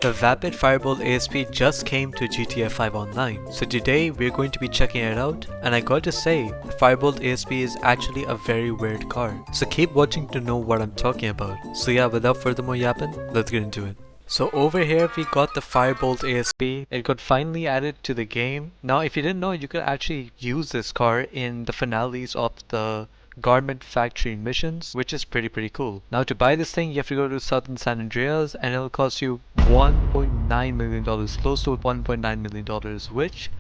The Vapid Firebolt ASP just came to GTA 5 Online, so today we're going to be checking it out, and I got to say, the Firebolt ASP is actually a very weird car, so keep watching to know what I'm talking about. So yeah, without further more yapping, let's get into it. So over here we got the Firebolt ASP. It got finally added to the game. Now if you didn't know, you could actually use this car in the finales of the garment factory missions, which is pretty cool. Now to buy this thing you have to go to Southern San Andreas and it'll cost you $1.9 million, close to $1.9 million, which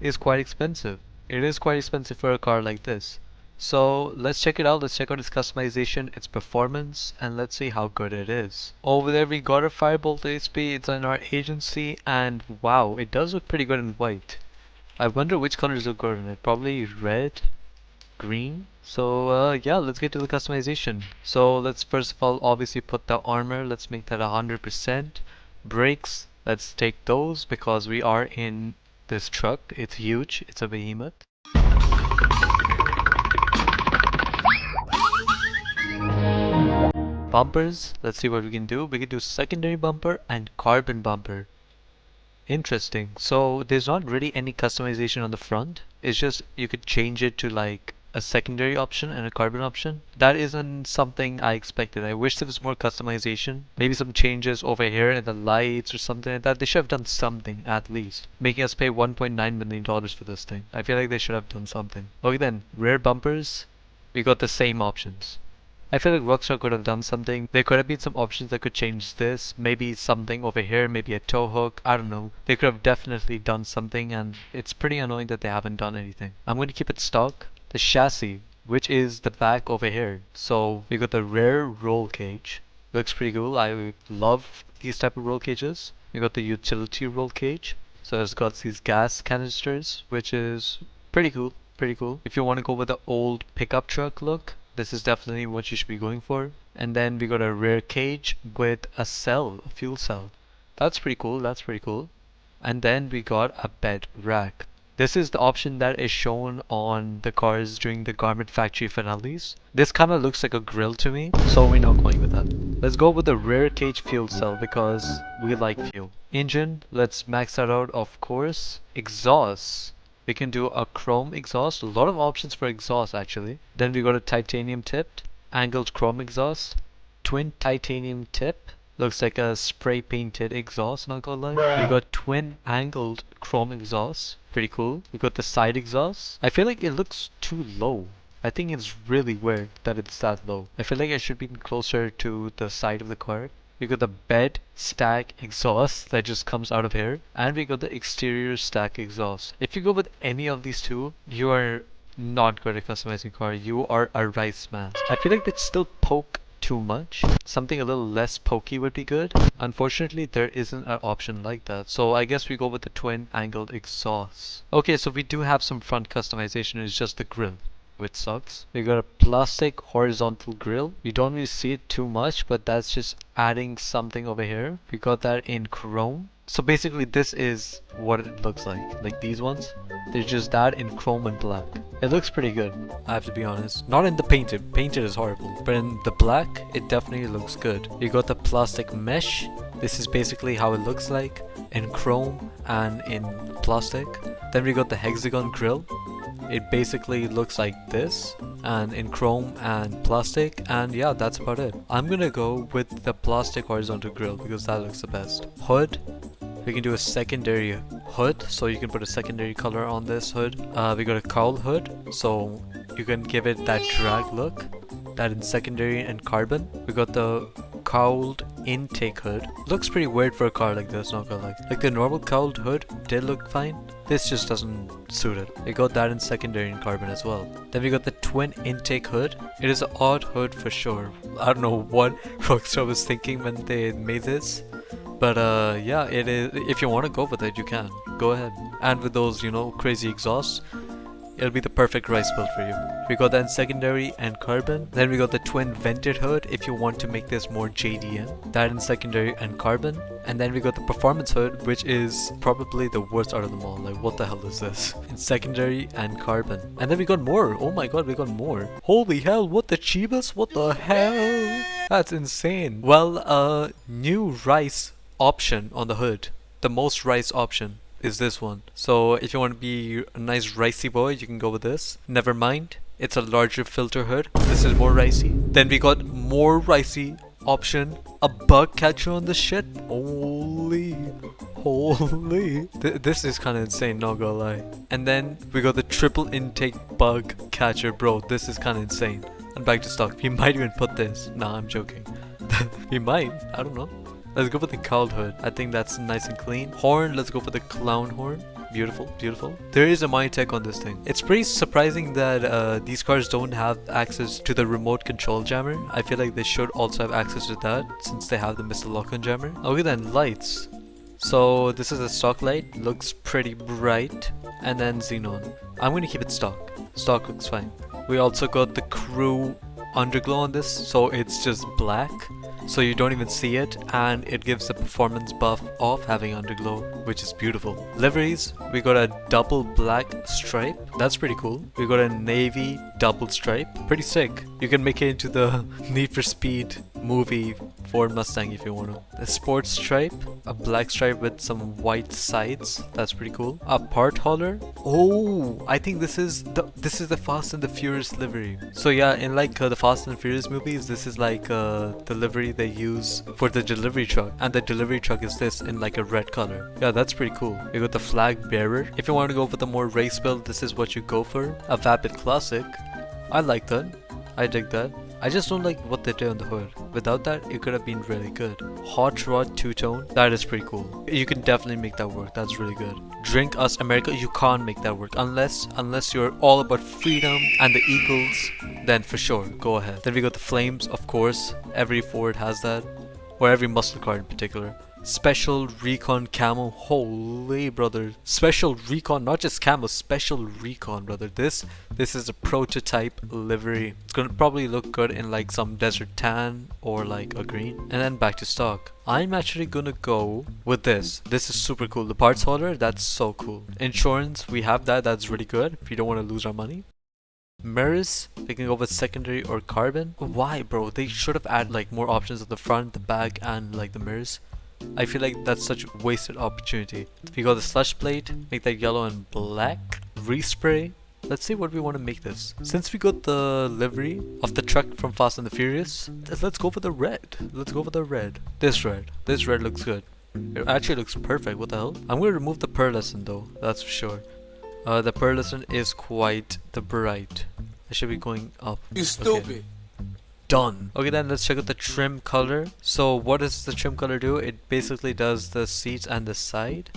is quite expensive. It is quite expensive for a car like this. So let's check it out. Let's check out its customization, its performance, and let's see how good it is. Over there we got a Firebolt ASP. It's in our agency, and wow, it does look pretty good in white. I wonder which colors look good in it. Probably red, green. So yeah, let's get to the customization. So let's first of all obviously put the armor. Let's make that 100%. Brakes, let's take those because we are in this truck. It's huge. It's a behemoth. Bumpers, let's see what we can do. We can do secondary bumper and carbon bumper. Interesting. So there's not really any customization on the front. It's just you could change it to like a secondary option and a carbon option. That isn't something I expected. I wish there was more customization. Maybe some changes over here in the lights or something like that. They should have done something at least. Making us pay $1.9 million for this thing. I feel like they should have done something. Okay then, rear bumpers. We got the same options. I feel like Rockstar could have done something. There could have been some options that could change this. Maybe something over here, maybe a tow hook. I don't know. They could have definitely done something, and it's pretty annoying that they haven't done anything. I'm going to keep it stock. The chassis, which is the back over here. So we got the rear roll cage. Looks pretty cool. I love these type of roll cages. We got the utility roll cage. So it's got these gas canisters, which is pretty cool. Pretty cool. If you want to go with the old pickup truck look, this is definitely what you should be going for. And then we got a rear cage with a cell, a fuel cell. That's pretty cool, that's pretty cool. And then we got a bed rack. This is the option that is shown on the cars during the garment factory finales. This kind of looks like a grill to me, so we're not going with that. Let's go with the rear cage fuel cell because we like fuel. Engine, let's max that out of course. Exhaust. We can do a chrome exhaust, a lot of options for exhaust actually. Then we got a titanium tipped, angled chrome exhaust, twin titanium tip, looks like a spray painted exhaust, not gonna lie. We got twin angled chrome exhaust, pretty cool. We got the side exhaust. I feel like it looks too low. I think it's really weird that it's that low. I feel like it should be closer to the side of the car. We got the bed stack exhaust that just comes out of here, and we got the exterior stack exhaust. If you go with any of these two, you are not good at customizing car. You are a rice man. I feel like they still poke too much. Something a little less pokey would be good. Unfortunately, there isn't an option like that. So I guess we go with the twin angled exhaust. Okay, so we do have some front customization. It's just the grille, which sucks. We got a plastic horizontal grill. We don't really see it too much, but that's just adding something over here. We got that in chrome. So basically this is what it looks like these ones. There's just that in chrome and black. It looks pretty good, I have to be honest. Not in the painted. Painted is horrible. But in the black, it definitely looks good. You got the plastic mesh. This is basically how it looks like in chrome and in plastic. Then we got the hexagon grill. It basically looks like this and in chrome and plastic, and yeah, that's about it. I'm gonna go with the plastic horizontal grill because that looks the best. Hood, we can do a secondary hood, so you can put a secondary color on this hood. We got a cowl hood, so you can give it that drag look. That in secondary and carbon. We got the cowled intake hood. Looks pretty weird for a car like this, not gonna lie. Like the normal cowled hood did look fine. This just doesn't suit it. We got that in secondary and carbon as well. Then we got the twin intake hood. It is an odd hood for sure. I don't know what Rockstar was thinking when they made this. But yeah, it is. If you want to go with it, you can. Go ahead. And with those, crazy exhausts, it'll be the perfect rice build for you. We got that in secondary and carbon. Then we got the twin vented hood if you want to make this more JDM. That in secondary and carbon. And then we got the performance hood, which is probably the worst out of them all. Like, what the hell is this? In secondary and carbon. And then we got more. Oh my god, we got more. Holy hell, what the Chibas? What the hell? That's insane. Well, new rice option on the hood, the most rice option, is this one. So if you want to be a nice ricey boy, you can go with this. Never mind, it's a larger filter hood. This is more ricey. Then we got more ricey option, a bug catcher on the shit. Holy. This is kind of insane, not gonna lie. And then we got the triple intake bug catcher, bro. This is kind of insane. And back to stock. We might even put this. Nah, I'm joking. We might. I don't know. Let's go for the cowled hood. I think that's nice and clean. Horn, let's go for the clown horn. Beautiful, beautiful. There is a Tech on this thing. It's pretty surprising that these cars don't have access to the remote control jammer. I feel like they should also have access to that since they have the Mr. Lock-on jammer. Okay then, lights. So this is a stock light. Looks pretty bright. And then xenon. I'm gonna keep it stock. Stock looks fine. We also got the crew underglow on this, so it's just black. So you don't even see it, and it gives a performance buff of having underglow, which is beautiful. Liveries, we got a double black stripe. That's pretty cool. We got a navy double stripe. Pretty sick. You can make it into the Need for Speed movie Ford Mustang if you want to. A sports stripe, a black stripe with some white sides. That's pretty cool. A part hauler. Oh, I think this is the Fast and the Furious livery. So yeah, in like the Fast and Furious movies, this is like the livery they use for the delivery truck, and the delivery truck is this in like a red color. Yeah, that's pretty cool. We got the flag bearer. If you want to go for the more race build, this is what you go for. A Vapid Classic. I like that. I dig that. I just don't like what they did on the hood. Without that, it could have been really good. Hot Rod two-tone. That is pretty cool. You can definitely make that work. That's really good. Drink Us America. You can't make that work unless you're all about freedom and the Eagles. Then for sure, go ahead. Then we got the flames, of course. Every Ford has that, or every muscle car in particular. Special Recon Camo. Holy brother. Special Recon, not just camo, Special Recon, brother. This is a prototype livery. It's gonna probably look good in like some desert tan or like a green. And then back to stock. I'm actually gonna go with this. This is super cool. The parts holder, that's so cool. Insurance, we have that. That's really good if you don't want to lose our money. Mirrors, we can go with secondary or carbon. Why, bro? They should have added like more options at the front, the back, and like the mirrors. I feel like that's such a wasted opportunity. We got the slush plate, make that yellow and black. Respray. Let's see what we want to make this. Since we got the livery of the truck from Fast and the Furious, let's go for the red. Let's go for the red. This red looks good. It actually looks perfect. What the hell? I'm going to remove the pearlescent though, that's for sure. The pearlescent is quite the bright. I should be going up. You stupid. Okay. Done. Okay, then let's check out the trim color. So what does the trim color do? It basically does the seats and the side.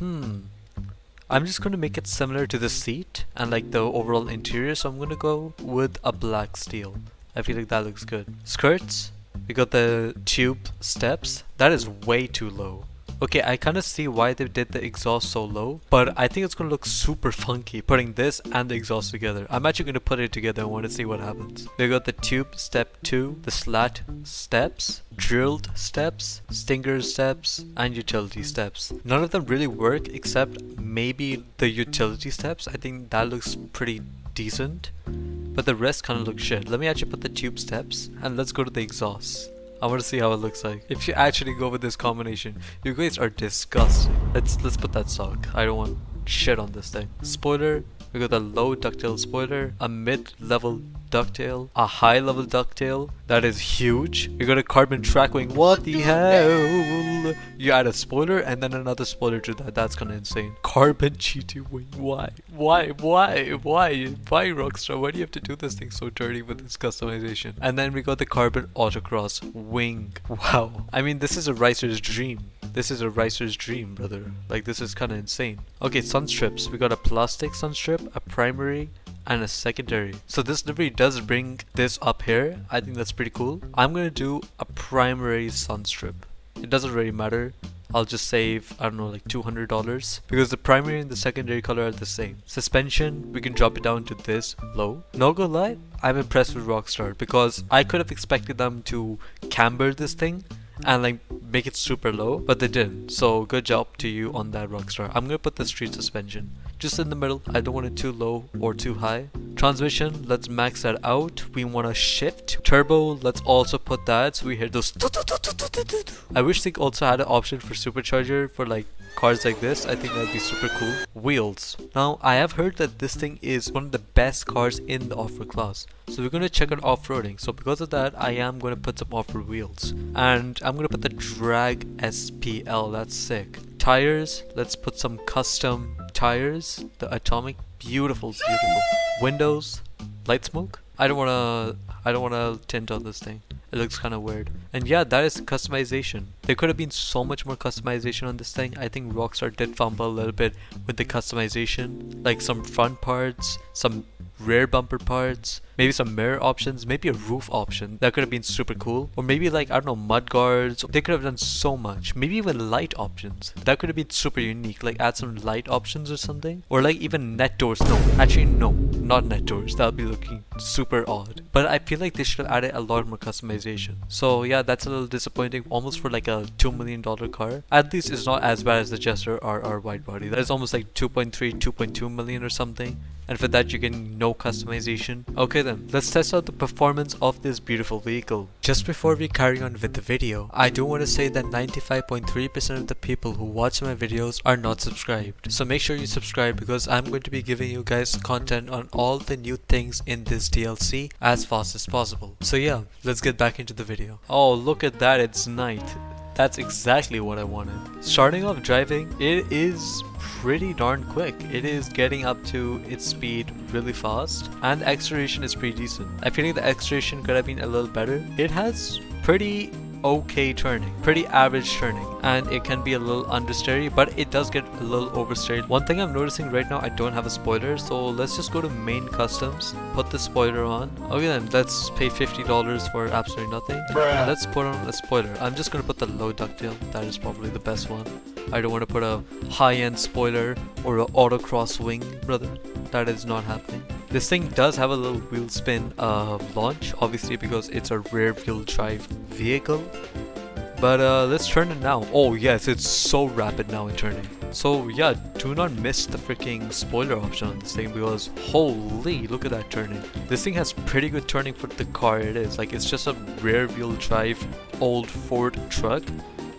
I'm just going to make it similar to the seat and like the overall interior, so I'm going to go with a black steel. I feel like that looks good. Skirts, we got the tube steps. That is way too low. Okay, I kind of see why they did the exhaust so low, but I think it's going to look super funky putting this and the exhaust together. I'm actually going to put it together and want to see what happens. We got the tube step 2, the slat steps, drilled steps, stinger steps, and utility steps. None of them really work except maybe the utility steps. I think that looks pretty decent, but the rest kind of looks shit. Let me actually put the tube steps and let's go to the exhaust. I want to see how it looks like. If you actually go with this combination, you guys are disgusting. Let's put that stock. I don't want shit on this thing. Spoiler, we got a low ducktail spoiler, a mid-level ducktail, a high-level ducktail. That is huge. We got a carbon track wing. What the hell? You add a spoiler and then another spoiler to that. That's kind of insane. Carbon GT wing. Why? Why, Rockstar? Why do you have to do this thing so dirty with this customization? And then we got the carbon autocross wing. Wow. I mean, this is a racer's dream. This is a racer's dream, brother. Like, this is kind of insane. Okay, sun strips. We got a plastic sun strip, a primary, and a secondary. So this livery does bring this up here. I think that's pretty cool. I'm gonna do a primary sun strip. It doesn't really matter. I'll just save, I don't know, like $200 because the primary and the secondary color are the same. Suspension, we can drop it down to this low. No gonna lie, I'm impressed with Rockstar because I could have expected them to camber this thing and like make it super low, but they didn't. So good job to you on that, Rockstar. I'm gonna put the street suspension just in the middle. I don't want it too low or too high. Try Transmission, let's max that out. We want to shift. Turbo, let's also put that so we hear those. I wish they also had an option for supercharger for like cars like this. I think that'd be super cool. Wheels. Now I have heard that this thing is one of the best cars in the off-road class. So we're going to check out off-roading. So because of that, I am going to put some off-road wheels. And I'm going to put the Drag SPL. That's sick. Tires. Let's put some custom tires. The Atomic. Beautiful, beautiful. Windows. Light smoke. I don't wanna tint on this thing. It looks kind of weird. And yeah, that is customization. There could have been so much more customization on this thing. I think Rockstar did fumble a little bit with the customization. Like some front parts, some rear bumper parts, maybe some mirror options, maybe a roof option. That could have been super cool. Or maybe like, I don't know, mud guards. They could have done so much. Maybe even light options. That could have been super unique. Like add some light options or something. Or like even net doors. No, actually no, not net doors. That would be looking super odd. But I feel like they should have added a lot more customization. So yeah, that's a little disappointing. Almost for like a $2 million car. At least it's not as bad as the Jester RR wide body. That is almost like 2.3, 2.2 million or something. And for that you're getting no customization. Okay then, let's test out the performance of this beautiful vehicle. Just before we carry on with the video, I do want to say that 95.3% of the people who watch my videos are not subscribed. So make sure you subscribe because I'm going to be giving you guys content on all the new things in this DLC as fast as possible. So yeah, let's get back into the video. Oh, look at that, it's night. That's exactly what I wanted. Starting off driving, it is pretty darn quick. It is getting up to its speed really fast and the acceleration is pretty decent. I feel like the acceleration could have been a little better. It has pretty okay turning, pretty average turning, and it can be a little understeery, but it does get a little oversteered. One thing I'm noticing right now, I don't have a spoiler, so let's just go to main customs, put the spoiler on. Okay then, let's pay $50 for absolutely nothing. And let's put on a spoiler. I'm just gonna put the low ducktail. That is probably the best one. I don't want to put a high-end spoiler or an autocross wing, brother. That is not happening. This thing does have a little wheel spin launch, obviously because it's a rear wheel drive vehicle. But let's turn it now. Oh yes, it's so rapid now in turning. So yeah, do not miss the freaking spoiler option on this thing because holy, look at that turning. This thing has pretty good turning for the car it is. Like it's just a rear wheel drive old Ford truck.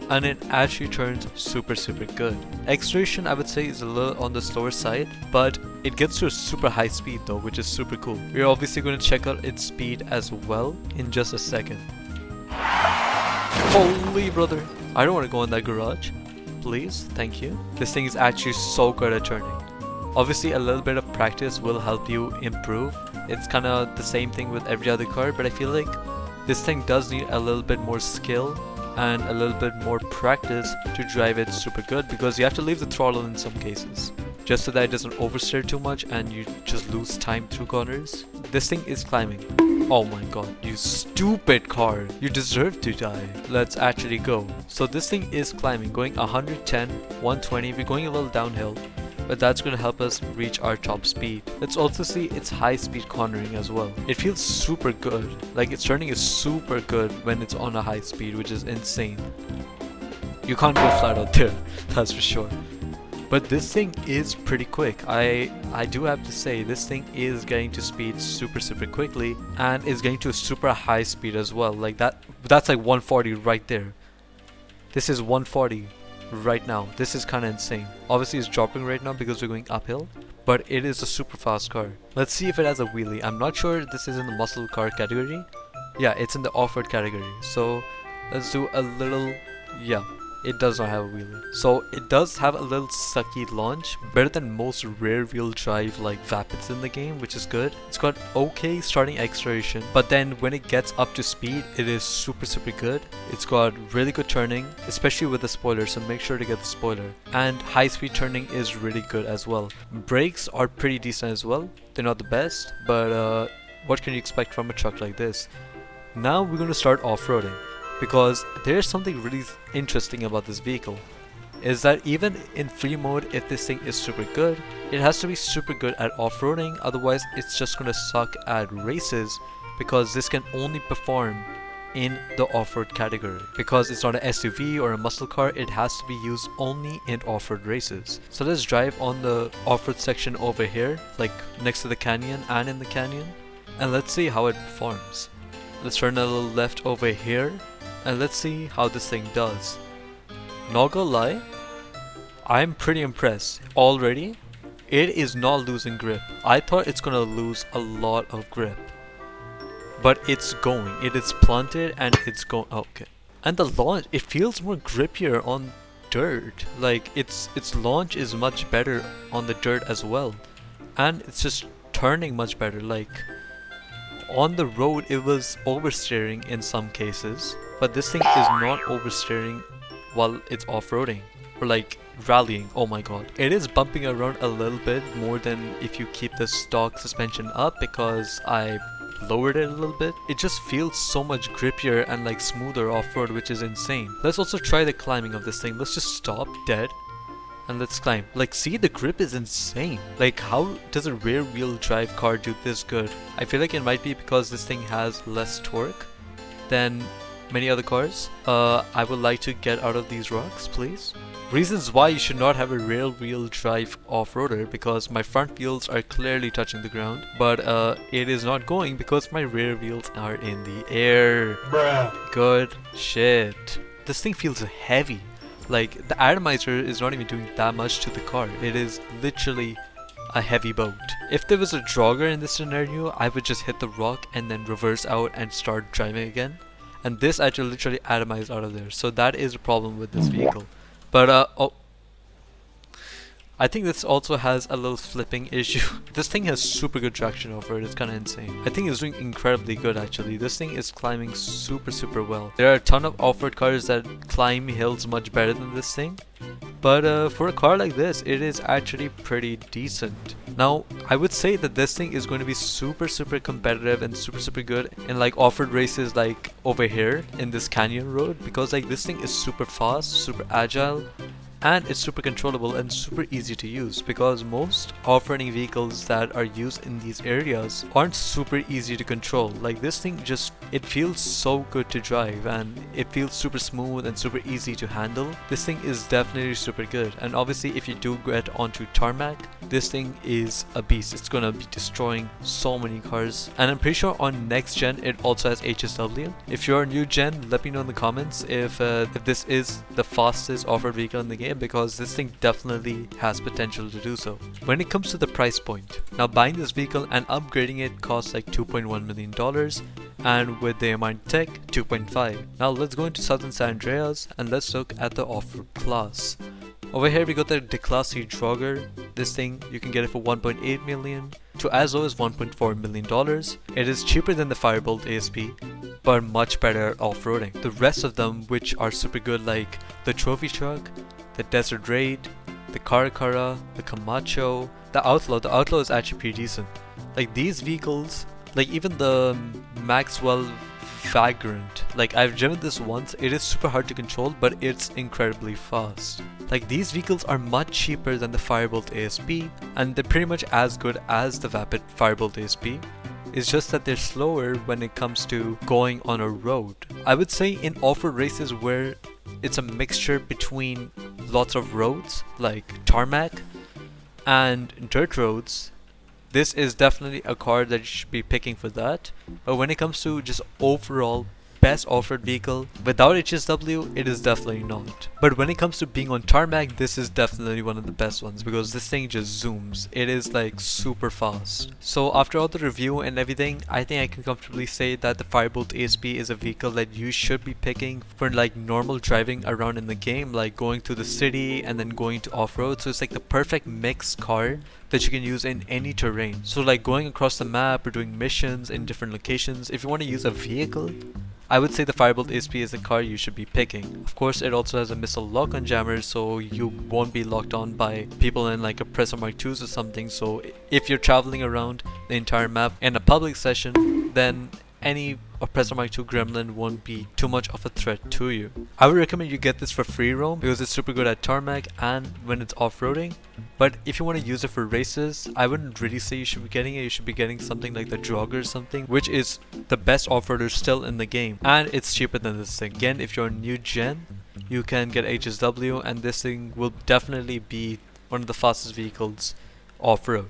And it actually turns super good. Acceleration I would say is a little on the slower side, but it gets to a super high speed though, which is super cool. We're obviously going to check out its speed as well in just a second. Holy brother, I don't want to go in that garage. Please, thank you. This thing is actually so good at turning. Obviously a little bit of practice will help you improve. It's kind of the same thing with every other car, but I feel like this thing does need a little bit more skill and a little bit more practice to drive it super good because you have to leave the throttle in some cases just so that it doesn't oversteer too much and you just lose time through corners. This thing is climbing. Oh my god, you stupid car, you deserve to die. Let's actually go. So this thing is climbing, going 110, 120, we're going a little downhill, but that's going to help us reach our top speed. Let's also see its high speed cornering as well. It feels super good. Like its turning is super good when it's on a high speed, which is insane. You can't go flat out there, that's for sure. But this thing is pretty quick. I do have to say this thing is getting to speed super quickly and is getting to a super high speed as well. Like that's like 140 right there. This is 140 right now. This is kind of insane. Obviously it's dropping right now because we're going uphill, but it is a super fast car. Let's see if it has a wheelie. I'm not sure this is in the muscle car category. Yeah, it's in the off-road category. So let's do a little, yeah, it does not have a wheelie. So it does have a little sucky launch, better than most rear wheel drive like vapids in the game, which is good. It's got okay starting acceleration, but then when it gets up to speed, it is super good. It's got really good turning, especially with the spoiler, so make sure to get the spoiler. And high speed turning is really good as well. Brakes are pretty decent as well. They're not the best, but what can you expect from a truck like this? Now we're going to start off-roading. Because there's something really interesting about this vehicle, is that even in free mode, if this thing is super good, it has to be super good at off-roading, otherwise it's just gonna suck at races because this can only perform in the off-road category. Because it's not an SUV or a muscle car, it has to be used only in off-road races. So let's drive on the off-road section over here, like next to the canyon and in the canyon, and let's see how it performs. Let's turn a little left over here, and let's see how this thing does. Not gonna lie, I'm pretty impressed already. It is not losing grip. I thought it's gonna lose a lot of grip, but it's going. It is planted and it's going. Okay. And the launch, it feels more grippier on dirt. Like its launch is much better on the dirt as well, and it's just turning much better. Like on the road, it was oversteering in some cases, but this thing is not oversteering while it's off-roading or like rallying. Oh my god, it is bumping around a little bit more than if you keep the stock suspension up, because I lowered it a little bit. It just feels so much grippier and like smoother off-road, which is insane. Let's also try the climbing of this thing. Let's just stop dead and let's climb. Like, see, the grip is insane. Like, how does a rear wheel drive car do this good? I feel like it might be because this thing has less torque than many other cars. I would like to get out of these rocks, please. Reasons why you should not have a rear wheel drive off-roader, because my front wheels are clearly touching the ground, but it is not going because my rear wheels are in the air. Bruh. Good shit. This thing feels heavy. Like, the atomizer is not even doing that much to the car. It is literally a heavy boat. If there was a jogger in this scenario, I would just hit the rock and then reverse out and start driving again. And this actually literally atomized out of there. So that is a problem with this vehicle. But oh, I think this also has a little flipping issue. This thing has super good traction over it. It's kind of insane. I think it's doing incredibly good actually. This thing is climbing super well. There are a ton of off-road cars that climb hills much better than this thing, but for a car like this, it is actually pretty decent. Now, I would say that this thing is going to be super competitive and super good in like off-road races like over here in this canyon road, because like this thing is super fast, super agile, and it's super controllable and super easy to use, because most off-roading vehicles that are used in these areas aren't super easy to control. Like this thing just, it feels so good to drive and it feels super smooth and super easy to handle. This thing is definitely super good, and obviously if you do get onto tarmac, this thing is a beast. It's gonna be destroying so many cars, and I'm pretty sure on next gen it also has HSW. If you're a new gen, let me know in the comments if this is the fastest off-road vehicle in the game, because this thing definitely has potential to do so. When it comes to the price point, now buying this vehicle and upgrading it costs like $2.1 million, and with the Amount Tech, 2.5. Now let's go into Southern San Andreas and let's look at the off-road class. Over here we got the Class C Jogger. This thing you can get it for 1.8 million to as low as $1.4 million. It is cheaper than the Firebolt ASP, but much better off-roading. The rest of them, which are super good, like the Trophy Truck, the Desert Raid, the Caracara, the Camacho, the Outlaw is actually pretty decent. Like these vehicles, like even the Maxwell Vagrant, like I've driven this once, it is super hard to control, but it's incredibly fast. Like these vehicles are much cheaper than the Firebolt ASP, and they're pretty much as good as the vapid Firebolt ASP. It's just that they're slower when it comes to going on a road. I would say in off-road races where it's a mixture between lots of roads like tarmac and dirt roads, this is definitely a car that you should be picking for that. But when it comes to just overall best off-road vehicle without HSW, it is definitely not. But when it comes to being on tarmac, this is definitely one of the best ones, because this thing just zooms. It is like super fast. So after all the review and everything, I think I can comfortably say that the Firebolt ASP is a vehicle that you should be picking for like normal driving around in the game, like going through the city and then going to off-road. So it's like the perfect mixed car that you can use in any terrain. So like going across the map or doing missions in different locations. If you want to use a vehicle, I would say the Firebolt ASP is the car you should be picking. Of course, it also has a missile lock-on jammer, so you won't be locked on by people in like a Pressa Mark IIs or something. So if you're traveling around the entire map in a public session, then any or Predator Mark II Gremlin won't be too much of a threat to you. I would recommend you get this for free roam because it's super good at tarmac and when it's off-roading. But if you want to use it for races, I wouldn't really say you should be getting it. You should be getting something like the Jogger or something, which is the best off-roader still in the game. And it's cheaper than this thing. Again, if you're new gen, you can get HSW, and this thing will definitely be one of the fastest vehicles off-road.